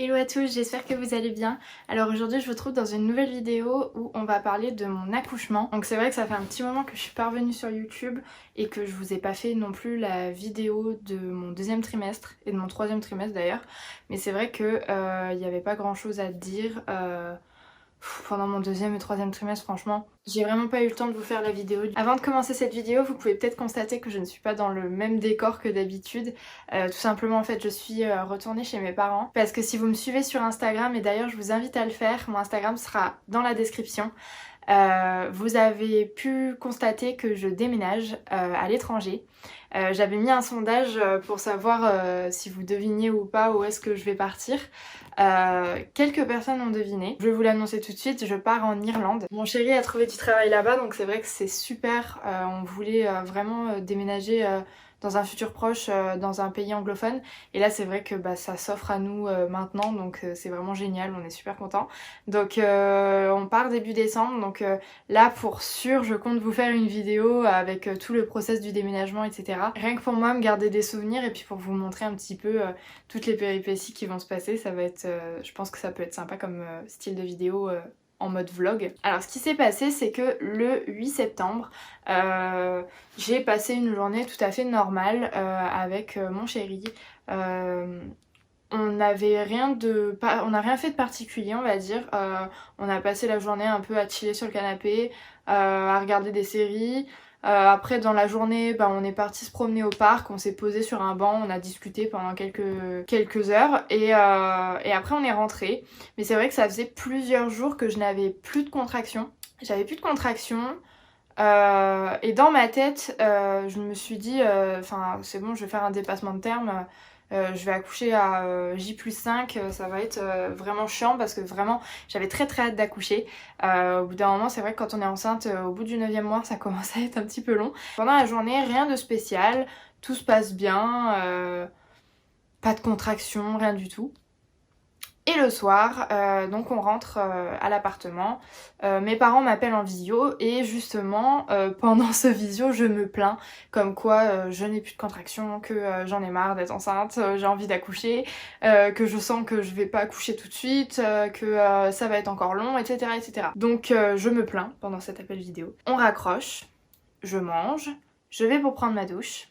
Hello à tous, j'espère que vous allez bien. Alors aujourd'hui je vous retrouve dans une nouvelle vidéo où on va parler de mon accouchement. Donc c'est vrai que ça fait un petit moment que je suis pas revenue sur YouTube et que je vous ai pas fait non plus la vidéo de mon deuxième trimestre et de mon troisième trimestre d'ailleurs. Mais c'est vrai que il n'y avait pas grand chose à dire pendant mon deuxième et troisième trimestre, franchement. J'ai vraiment pas eu le temps de vous faire la vidéo. Avant de commencer cette vidéo, vous pouvez peut-être constater que je ne suis pas dans le même décor que d'habitude. Tout simplement, en fait, je suis retournée chez mes parents. Parce que si vous me suivez sur Instagram, et d'ailleurs je vous invite à le faire, mon Instagram sera dans la description. Vous avez pu constater que je déménage à l'étranger. J'avais mis un sondage pour savoir si vous deviniez ou pas où est-ce que je vais partir. Quelques personnes ont deviné. Je vais vous l'annoncer tout de suite, je pars en Irlande. Mon chéri a trouvé du travail là-bas, donc c'est vrai que c'est super. On voulait vraiment déménager dans un futur proche, dans un pays anglophone. Et là c'est vrai que ça s'offre à nous maintenant, donc c'est vraiment génial, on est super contents. Donc on part début décembre, donc là pour sûr je compte vous faire une vidéo avec tout le process du déménagement, etc. Rien que pour moi me garder des souvenirs et puis pour vous montrer un petit peu toutes les péripéties qui vont se passer, ça va être, je pense que ça peut être sympa comme style de vidéo en mode vlog. Alors ce qui s'est passé c'est que le 8 septembre j'ai passé une journée tout à fait normale avec mon chéri. On n'avait rien on n'a rien fait de particulier on va dire. On a passé la journée un peu à chiller sur le canapé, à regarder des séries. Après dans la journée on est parti se promener au parc, on s'est posé sur un banc, on a discuté pendant quelques heures et après on est rentré. Mais c'est vrai que ça faisait plusieurs jours que je n'avais plus de contractions. J'avais plus de contractions. Et dans ma tête, je me suis dit, enfin c'est bon, je vais faire un dépassement de terme. Je vais accoucher à J+5, ça va être vraiment chiant parce que vraiment j'avais très hâte d'accoucher. Au bout d'un moment c'est vrai que quand on est enceinte, au bout du 9e mois ça commence à être un petit peu long. Pendant la journée rien de spécial, tout se passe bien, pas de contraction, rien du tout. Et le soir, donc on rentre à l'appartement, mes parents m'appellent en visio et justement pendant ce visio je me plains comme quoi je n'ai plus de contractions, que j'en ai marre d'être enceinte, j'ai envie d'accoucher, que je sens que je vais pas accoucher tout de suite, que ça va être encore long, etc. etc. Donc je me plains pendant cet appel vidéo. On raccroche, je mange, je vais pour prendre ma douche.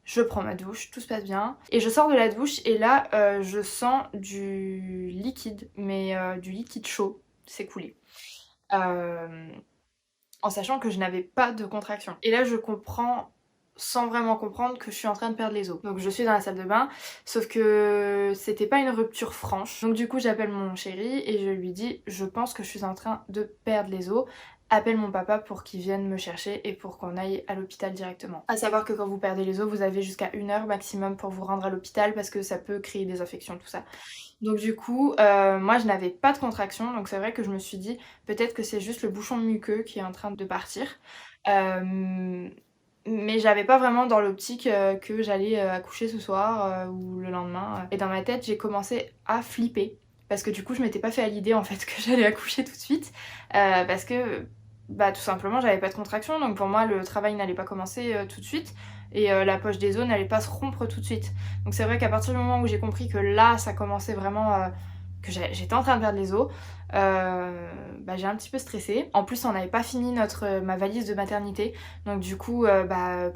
Je prends ma douche, tout se passe bien. Et je sors de la douche et là, je sens du liquide, mais du liquide chaud s'écouler. En sachant que je n'avais pas de contraction. Et là, je comprends, sans vraiment comprendre, que je suis en train de perdre les os. Donc je suis dans la salle de bain, sauf que c'était pas une rupture franche. Donc du coup, j'appelle mon chéri et je lui dis, je pense que je suis en train de perdre les os. Appelle mon papa pour qu'il vienne me chercher et pour qu'on aille à l'hôpital directement. À savoir que quand vous perdez les os, vous avez jusqu'à 1 heure maximum pour vous rendre à l'hôpital parce que ça peut créer des infections, tout ça. Donc du coup, moi je n'avais pas de contraction, donc c'est vrai que je me suis dit peut-être que c'est juste le bouchon muqueux qui est en train de partir. Mais j'avais pas vraiment dans l'optique que j'allais accoucher ce soir ou le lendemain. Et dans ma tête, j'ai commencé à flipper. Parce que du coup, je m'étais pas fait à l'idée en fait que j'allais accoucher tout de suite. Parce que tout simplement, j'avais pas de contraction. Donc pour moi, le travail n'allait pas commencer tout de suite. Et la poche des os n'allait pas se rompre tout de suite. Donc c'est vrai qu'à partir du moment où j'ai compris que là, ça commençait vraiment... que j'étais en train de perdre les os, j'ai un petit peu stressé. En plus on n'avait pas fini ma valise de maternité, donc du coup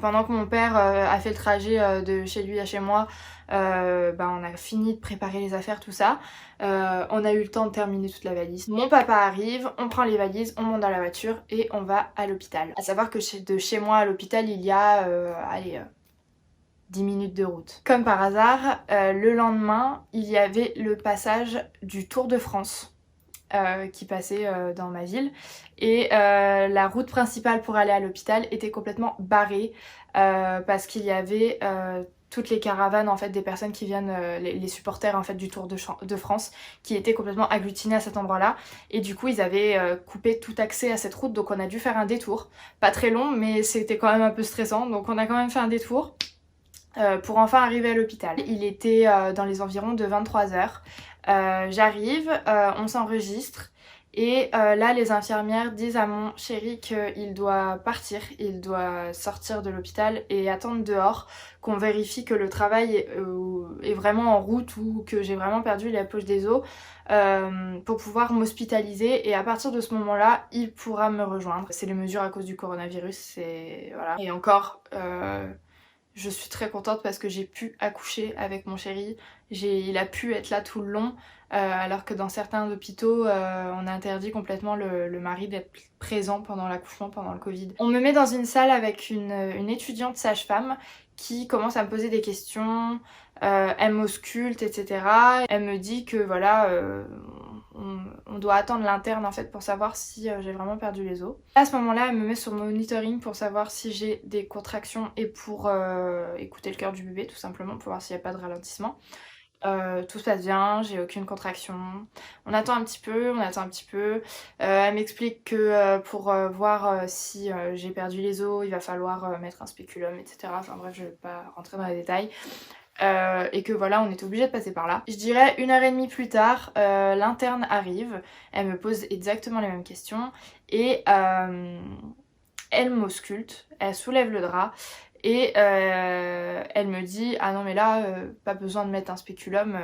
pendant que mon père a fait le trajet de chez lui à chez moi, on a fini de préparer les affaires, tout ça. On a eu le temps de terminer toute la valise. Mon papa arrive, on prend les valises, on monte dans la voiture et on va à l'hôpital. À savoir que de chez moi à l'hôpital il y a 10 minutes de route. Comme par hasard, le lendemain, il y avait le passage du Tour de France qui passait dans ma ville. Et la route principale pour aller à l'hôpital était complètement barrée parce qu'il y avait toutes les caravanes en fait des personnes qui viennent, les supporters en fait du Tour de France qui étaient complètement agglutinés à cet endroit-là. Et du coup ils avaient coupé tout accès à cette route, donc on a dû faire un détour. Pas très long mais c'était quand même un peu stressant, donc on a quand même fait un détour. Pour enfin arriver à l'hôpital. Il était dans les environs de 23 h. J'arrive, on s'enregistre Et là les infirmières disent à mon chéri qu'il doit partir, il doit sortir de l'hôpital et attendre dehors, qu'on vérifie que le travail est vraiment en route ou que j'ai vraiment perdu la poche des os pour pouvoir m'hospitaliser, et à partir de ce moment là il pourra me rejoindre. C'est les mesures à cause du coronavirus, c'est voilà. Et encore je suis très contente parce que j'ai pu accoucher avec mon chéri, il a pu être là tout le long. Alors que dans certains hôpitaux, on a interdit complètement le mari d'être présent pendant l'accouchement, pendant le Covid. On me met dans une salle avec une étudiante sage-femme qui commence à me poser des questions, elle m'ausculte, etc. Elle me dit que voilà, on doit attendre l'interne en fait pour savoir si j'ai vraiment perdu les os. À ce moment-là, elle me met sur monitoring pour savoir si j'ai des contractions et pour écouter le cœur du bébé tout simplement, pour voir s'il n'y a pas de ralentissement. Tout se passe bien, j'ai aucune contraction. On attend un petit peu, elle m'explique que pour voir si j'ai perdu les os, il va falloir mettre un spéculum, etc. Enfin bref, je vais pas rentrer dans les détails. Et que voilà, on est obligé de passer par là. Je dirais 1h30 plus tard, l'interne arrive, elle me pose exactement les mêmes questions et elle m'ausculte, elle soulève le drap. Et elle me dit « Ah non mais là, pas besoin de mettre un spéculum,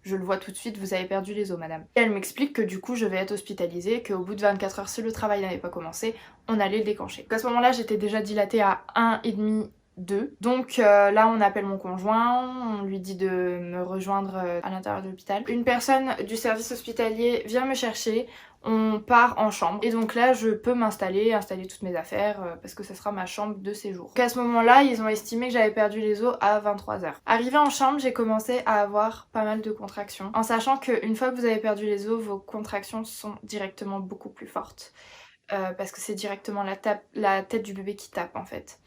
je le vois tout de suite, vous avez perdu les os madame ». Et elle m'explique que du coup je vais être hospitalisée, qu'au bout de 24 heures, si le travail n'avait pas commencé, on allait le déclencher. Donc à ce moment-là, j'étais déjà dilatée à 1,5, 2. Donc là on appelle mon conjoint, on lui dit de me rejoindre à l'intérieur de l'hôpital. Une personne du service hospitalier vient me chercher, on part en chambre et donc là je peux installer toutes mes affaires parce que ça sera ma chambre de séjour. Donc à ce moment là ils ont estimé que j'avais perdu les os à 23 heures. Arrivée en chambre, j'ai commencé à avoir pas mal de contractions, en sachant qu'une fois que vous avez perdu les os, vos contractions sont directement beaucoup plus fortes. Parce que c'est directement la tête du bébé qui tape en fait.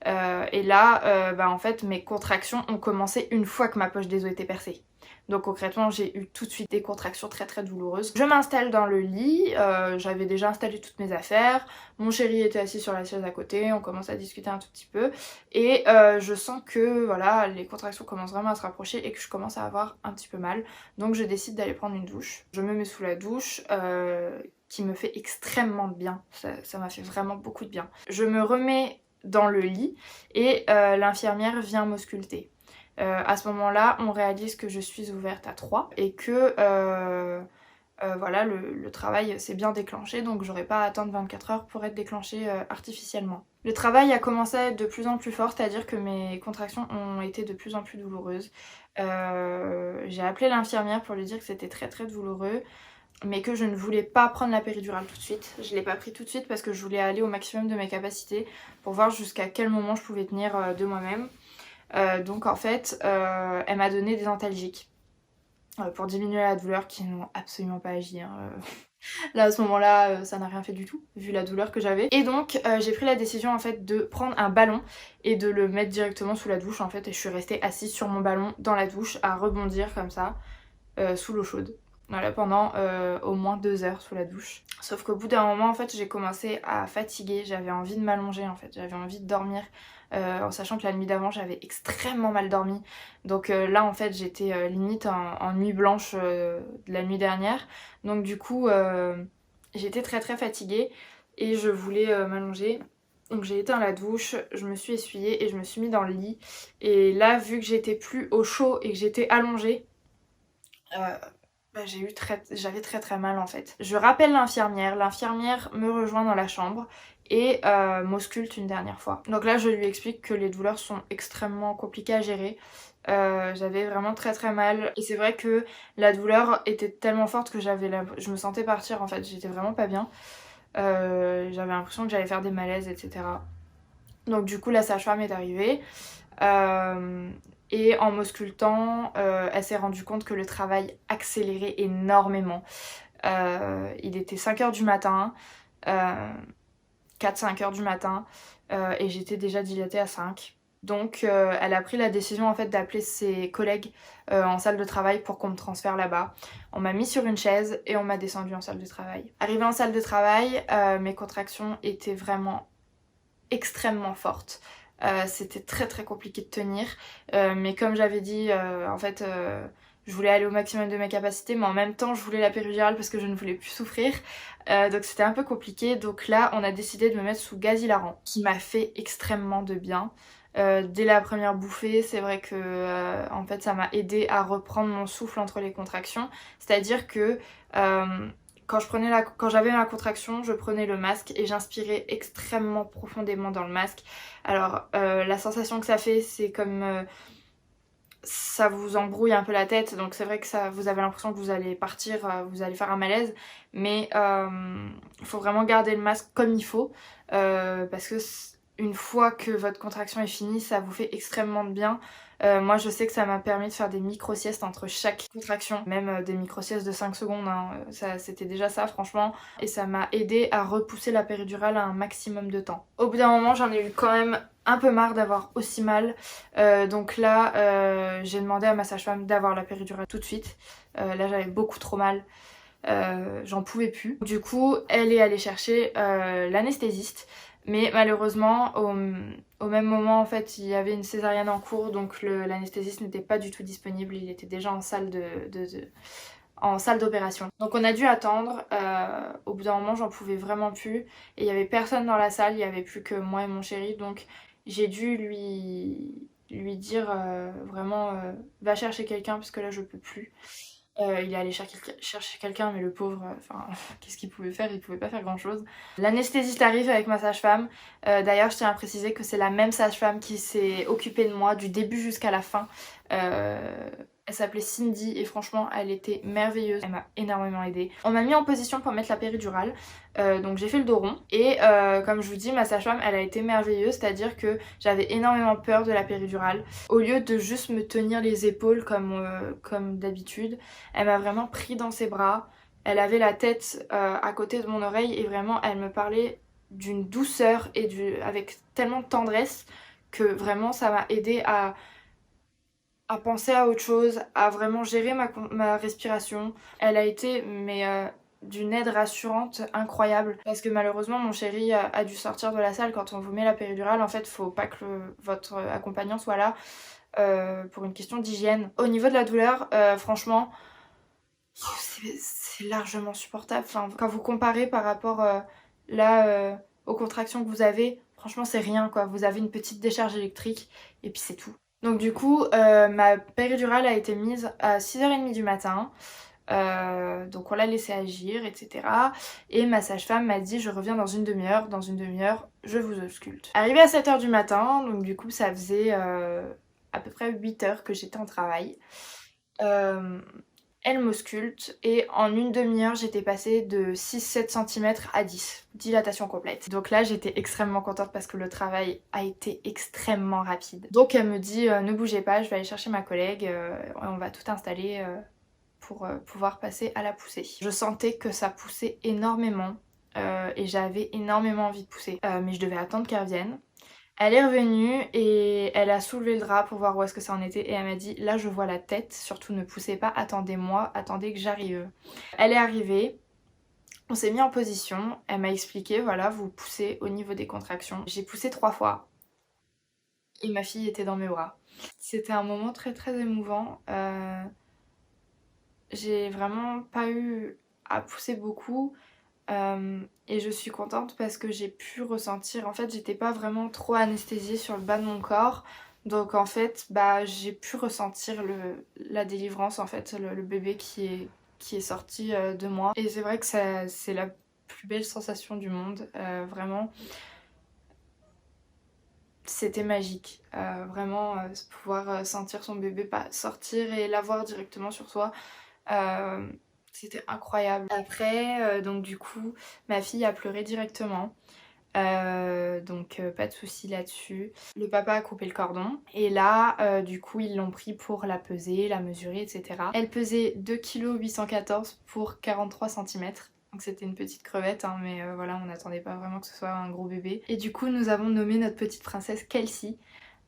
Et là, en fait, mes contractions ont commencé une fois que ma poche des os était percée. Donc concrètement, j'ai eu tout de suite des contractions très très douloureuses. Je m'installe dans le lit, j'avais déjà installé toutes mes affaires, mon chéri était assis sur la chaise à côté, on commence à discuter un tout petit peu, et je sens que voilà, les contractions commencent vraiment à se rapprocher et que je commence à avoir un petit peu mal. Donc je décide d'aller prendre une douche. Je me mets sous la douche, qui me fait extrêmement de bien, ça m'a fait vraiment beaucoup de bien. Je me remets dans le lit et l'infirmière vient m'ausculter. À ce moment-là, on réalise que je suis ouverte à 3 et que voilà, le travail s'est bien déclenché, donc j'aurais pas à attendre 24 heures pour être déclenché artificiellement. Le travail a commencé à être de plus en plus fort, c'est-à-dire que mes contractions ont été de plus en plus douloureuses. J'ai appelé l'infirmière pour lui dire que c'était très très douloureux, mais que je ne voulais pas prendre la péridurale tout de suite. Je l'ai pas pris tout de suite parce que je voulais aller au maximum de mes capacités pour voir jusqu'à quel moment je pouvais tenir de moi-même. Donc en fait, elle m'a donné des antalgiques pour diminuer la douleur, qui n'ont absolument pas agi. Là à ce moment-là, ça n'a rien fait du tout, vu la douleur que j'avais. Et donc j'ai pris la décision en fait de prendre un ballon et de le mettre directement sous la douche en fait. Et je suis restée assise sur mon ballon dans la douche à rebondir comme ça, sous l'eau chaude. Voilà, pendant au moins 2 heures sous la douche. Sauf qu'au bout d'un moment en fait j'ai commencé à fatiguer, j'avais envie de m'allonger en fait, j'avais envie de dormir. En sachant que la nuit d'avant j'avais extrêmement mal dormi, donc là en fait j'étais limite en nuit blanche de la nuit dernière, donc du coup j'étais très très fatiguée et je voulais m'allonger. Donc j'ai éteint la douche, je me suis essuyée et je me suis mis dans le lit, et là vu que j'étais plus au chaud et que j'étais allongée, j'avais très très mal en fait. Je rappelle l'infirmière me rejoint dans la chambre et m'ausculte une dernière fois. Donc là je lui explique que les douleurs sont extrêmement compliquées à gérer. J'avais vraiment très très mal et c'est vrai que la douleur était tellement forte que je me sentais partir en fait, j'étais vraiment pas bien. J'avais l'impression que j'allais faire des malaises, etc. Donc du coup la sage-femme est arrivée. Et en m'auscultant, elle s'est rendue compte que le travail accélérait énormément. Il était 5h du matin, 4-5h du matin, et j'étais déjà dilatée à 5. Donc elle a pris la décision en fait d'appeler ses collègues en salle de travail pour qu'on me transfère là-bas. On m'a mis sur une chaise et on m'a descendue en salle de travail. Arrivée en salle de travail, mes contractions étaient vraiment extrêmement fortes. C'était très très compliqué de tenir, mais comme j'avais dit en fait je voulais aller au maximum de mes capacités, mais en même temps je voulais la péridurale parce que je ne voulais plus souffrir. Donc c'était un peu compliqué. Donc là on a décidé de me mettre sous gaz hilarant, qui m'a fait extrêmement de bien. Dès la première bouffée, c'est vrai que en fait ça m'a aidé à reprendre mon souffle entre les contractions. C'est-à-dire que quand j'avais ma contraction, je prenais le masque et j'inspirais extrêmement profondément dans le masque. Alors la sensation que ça fait, c'est comme ça vous embrouille un peu la tête, donc c'est vrai que ça, vous avez l'impression que vous allez partir, vous allez faire un malaise, mais il faut vraiment garder le masque comme il faut, parce que une fois que votre contraction est finie, ça vous fait extrêmement de bien. Moi je sais que ça m'a permis de faire des micro-siestes entre chaque contraction, même des micro-siestes de 5 secondes, hein. C'était déjà ça franchement, et ça m'a aidé à repousser la péridurale à un maximum de temps. Au bout d'un moment j'en ai eu quand même un peu marre d'avoir aussi mal, donc là j'ai demandé à ma sage-femme d'avoir la péridurale tout de suite. Là j'avais beaucoup trop mal, j'en pouvais plus. Du coup elle est allée chercher l'anesthésiste, mais malheureusement au même moment en fait il y avait une césarienne en cours, donc l'anesthésiste n'était pas du tout disponible, il était déjà en salle en salle d'opération. Donc on a dû attendre, au bout d'un moment j'en pouvais vraiment plus et il y avait personne dans la salle, il y avait plus que moi et mon chéri, donc j'ai dû lui dire vraiment va chercher quelqu'un parce que là je peux plus. Il est allé chercher quelqu'un, mais le pauvre, enfin, qu'est-ce qu'il pouvait faire? Il pouvait pas faire grand chose. L'anesthésiste arrive avec ma sage-femme. D'ailleurs, je tiens à préciser que c'est la même sage-femme qui s'est occupée de moi du début jusqu'à la fin. Elle s'appelait Cindy et franchement, elle était merveilleuse. Elle m'a énormément aidée. On m'a mis en position pour mettre la péridurale. Donc j'ai fait le dos rond. Et comme je vous dis, ma sage-femme, elle a été merveilleuse. C'est-à-dire que j'avais énormément peur de la péridurale. Au lieu de juste me tenir les épaules comme d'habitude, elle m'a vraiment pris dans ses bras. Elle avait la tête à côté de mon oreille et vraiment, elle me parlait d'une douceur et avec tellement de tendresse que vraiment ça m'a aidée à penser à autre chose, à vraiment gérer ma respiration. Elle a été d'une aide rassurante incroyable, parce que malheureusement mon chéri a dû sortir de la salle quand on vous met la péridurale. En fait faut pas que votre accompagnant soit là pour une question d'hygiène. Au niveau de la douleur, franchement c'est largement supportable. Enfin, quand vous comparez par rapport aux contractions que vous avez, franchement c'est rien quoi. Vous avez une petite décharge électrique et puis c'est tout. Donc du coup, ma péridurale a été mise à 6h30 du matin. Donc on l'a laissé agir, etc. Et ma sage-femme m'a dit je reviens dans une demi-heure, je vous ausculte. Arrivée à 7h du matin, donc du coup ça faisait à peu près 8 heures que j'étais en travail. Elle m'ausculte et en une demi-heure j'étais passée de 6-7 cm à 10, dilatation complète. Donc là j'étais extrêmement contente parce que le travail a été extrêmement rapide. Donc elle me dit ne bougez pas, je vais aller chercher ma collègue, on va tout installer pour pouvoir passer à la poussée. Je sentais que ça poussait énormément et j'avais énormément envie de pousser, mais je devais attendre qu'elle revienne. Elle est revenue et elle a soulevé le drap pour voir où est-ce que ça en était et elle m'a dit là je vois la tête, surtout ne poussez pas, attendez-moi, attendez que j'arrive. Elle est arrivée, on s'est mis en position, elle m'a expliqué voilà vous poussez au niveau des contractions. J'ai poussé 3 fois et ma fille était dans mes bras. C'était un moment très très émouvant. J'ai vraiment pas eu à pousser beaucoup. Et je suis contente parce que j'ai pu ressentir, en fait j'étais pas vraiment trop anesthésiée sur le bas de mon corps, donc en fait bah j'ai pu ressentir la délivrance, en fait le bébé qui est sorti de moi, et c'est vrai que c'est la plus belle sensation du monde, vraiment c'était magique, vraiment pouvoir sentir son bébé sortir et l'avoir directement sur soi. C'était incroyable. Après, donc du coup, ma fille a pleuré directement. Donc pas de souci là-dessus. Le papa a coupé le cordon. Et là, du coup, ils l'ont pris pour la peser, la mesurer, etc. Elle pesait 2,814 kg pour 43 cm. Donc c'était une petite crevette, hein, mais voilà, on n'attendait pas vraiment que ce soit un gros bébé. Et du coup, nous avons nommé notre petite princesse Kelsey.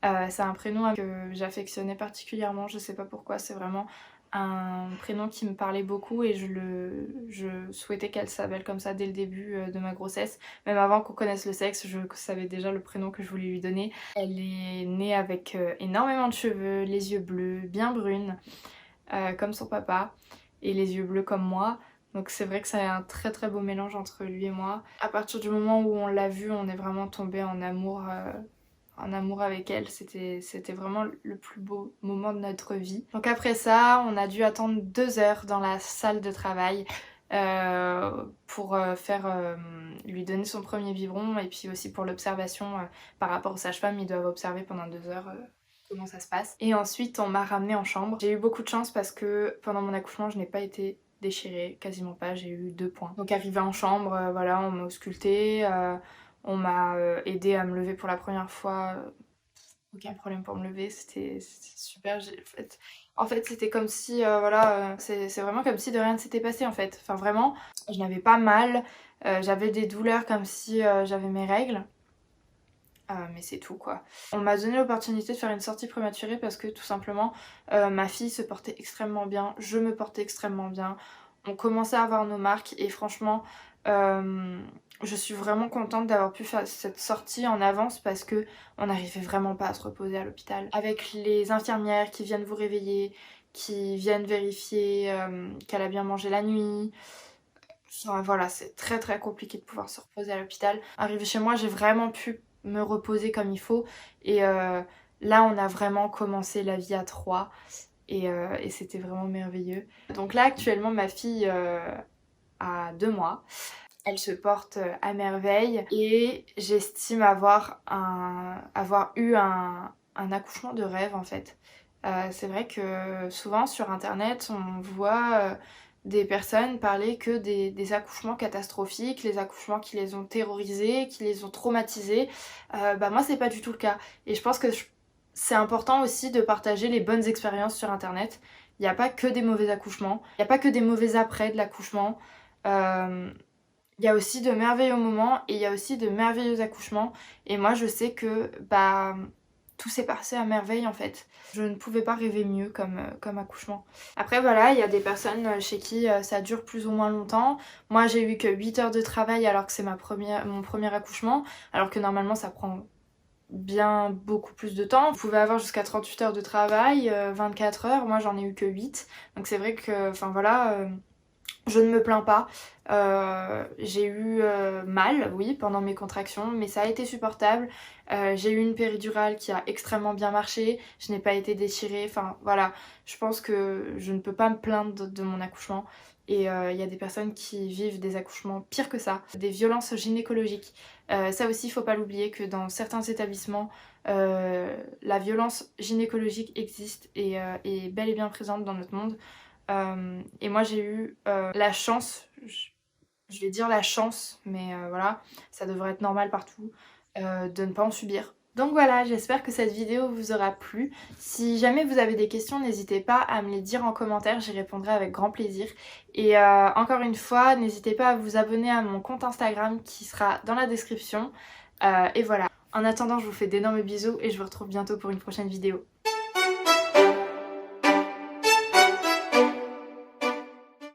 C'est un prénom que j'affectionnais particulièrement, je sais pas pourquoi, c'est vraiment un prénom qui me parlait beaucoup et je souhaitais qu'elle s'appelle comme ça dès le début de ma grossesse. Même avant qu'on connaisse le sexe, je savais déjà le prénom que je voulais lui donner. Elle est née avec énormément de cheveux, les yeux bleus, bien brunes. comme son papa et les yeux bleus comme moi. Donc c'est vrai que c'est un très très beau mélange entre lui et moi. À partir du moment où on l'a vu, on est vraiment tombé en amour avec elle. C'était vraiment le plus beau moment de notre vie. Donc après ça, on a dû attendre 2 heures dans la salle de travail pour lui donner son premier biberon et puis aussi pour l'observation par rapport aux sages-femmes. Ils doivent observer pendant 2 heures comment ça se passe. Et ensuite, on m'a ramenée en chambre. J'ai eu beaucoup de chance parce que pendant mon accouchement, je n'ai pas été déchirée, quasiment pas, j'ai eu 2 points. Donc arrivée en chambre, voilà, on m'a auscultée, on m'a aidée à me lever pour la première fois. Aucun problème pour me lever, c'était super. En fait c'était comme si, voilà, c'est vraiment comme si de rien ne s'était passé en fait. Enfin vraiment, je n'avais pas mal, j'avais des douleurs comme si j'avais mes règles. Mais c'est tout quoi. On m'a donné l'opportunité de faire une sortie prématurée parce que tout simplement ma fille se portait extrêmement bien, je me portais extrêmement bien, on commençait à avoir nos marques et franchement je suis vraiment contente d'avoir pu faire cette sortie en avance parce que on n'arrivait vraiment pas à se reposer à l'hôpital. Avec les infirmières qui viennent vous réveiller, qui viennent vérifier qu'elle a bien mangé la nuit. Enfin, voilà, c'est très très compliqué de pouvoir se reposer à l'hôpital. Arrivée chez moi, j'ai vraiment pu me reposer comme il faut et là on a vraiment commencé la vie à 3 et c'était vraiment merveilleux. Donc là actuellement ma fille a 2 mois, elle se porte à merveille et j'estime avoir eu un accouchement de rêve en fait. C'est vrai que souvent sur internet on voit des personnes parler que des accouchements catastrophiques, les accouchements qui les ont terrorisés, qui les ont traumatisés. Bah moi c'est pas du tout le cas. Et je pense que c'est important aussi de partager les bonnes expériences sur internet. Il n'y a pas que des mauvais accouchements, il n'y a pas que des mauvais après de l'accouchement. Il y a aussi de merveilleux moments et il y a aussi de merveilleux accouchements. Et moi je sais que bah tout s'est passé à merveille en fait. Je ne pouvais pas rêver mieux comme accouchement. Après voilà, il y a des personnes chez qui ça dure plus ou moins longtemps. Moi j'ai eu que 8 heures de travail alors que c'est mon premier accouchement. Alors que normalement ça prend bien beaucoup plus de temps. Vous pouvez avoir jusqu'à 38 heures de travail, 24 heures. Moi j'en ai eu que 8. Donc c'est vrai que, enfin voilà... je ne me plains pas, j'ai eu mal, oui, pendant mes contractions, mais ça a été supportable. J'ai eu une péridurale qui a extrêmement bien marché, je n'ai pas été déchirée, enfin voilà, je pense que je ne peux pas me plaindre de mon accouchement. Et il y a des personnes qui vivent des accouchements pires que ça, des violences gynécologiques. Ça aussi, il faut pas l'oublier que dans certains établissements, la violence gynécologique existe et est bel et bien présente dans notre monde. Et moi j'ai eu la chance, je vais dire la chance, mais voilà, ça devrait être normal partout, de ne pas en subir. Donc voilà, j'espère que cette vidéo vous aura plu. Si jamais vous avez des questions, n'hésitez pas à me les dire en commentaire, j'y répondrai avec grand plaisir. Et encore une fois, n'hésitez pas à vous abonner à mon compte Instagram qui sera dans la description. Et voilà, en attendant, je vous fais d'énormes bisous et je vous retrouve bientôt pour une prochaine vidéo.